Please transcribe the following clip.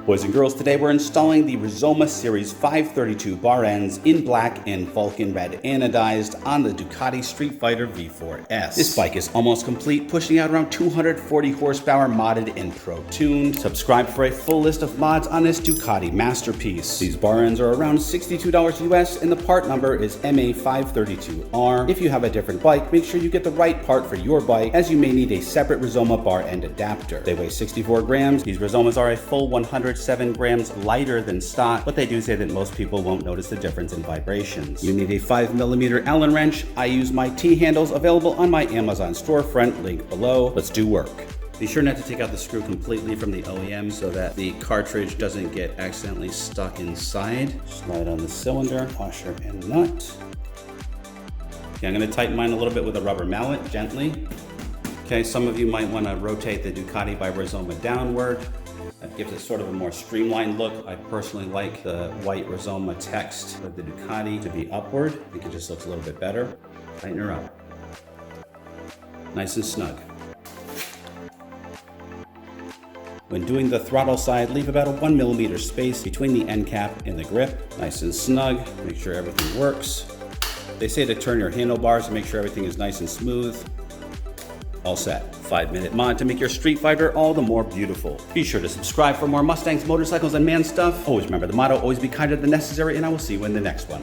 Boys and girls, today we're installing the Rizoma Series 532 bar ends in black and Vulcan red anodized on the Ducati Streetfighter V4S. This bike is almost complete, pushing out around 240 horsepower modded and pro-tuned. Subscribe for a full list of mods on this Ducati masterpiece. These bar ends are around $62 US and the part number is MA532R. If you have a different bike, make sure you get the right part for your bike, as you may need a separate Rizoma bar end adapter. They weigh 64 grams. These Rizomas are a full 107 grams lighter than stock, but they do say that most people won't notice the difference in vibrations. You need a 5mm Allen wrench. I use my T-handles available on my Amazon storefront, link below. Let's do work. Be sure not to take out the screw completely from the OEM so that the cartridge doesn't get accidentally stuck inside. Slide on the cylinder, washer and nut. Okay, I'm going to tighten mine a little bit with a rubber mallet, gently. Okay, some of you might want to rotate the Ducati by Reizoma downward. That gives it sort of a more streamlined look. I personally like the white Rizoma text with the Ducati to be upward. I think it just looks a little bit better. Tighten her up. Nice and snug. When doing the throttle side, leave about a 1mm space between the end cap and the grip. Nice and snug. Make sure everything works. They say to turn your handlebars and make sure everything is nice and smooth. All set. 5-minute mod to make your Street Fighter all the more beautiful. Be sure to subscribe for more Mustangs, motorcycles, and man stuff. Always remember the motto, always be kinder than necessary, and I will see you in the next one.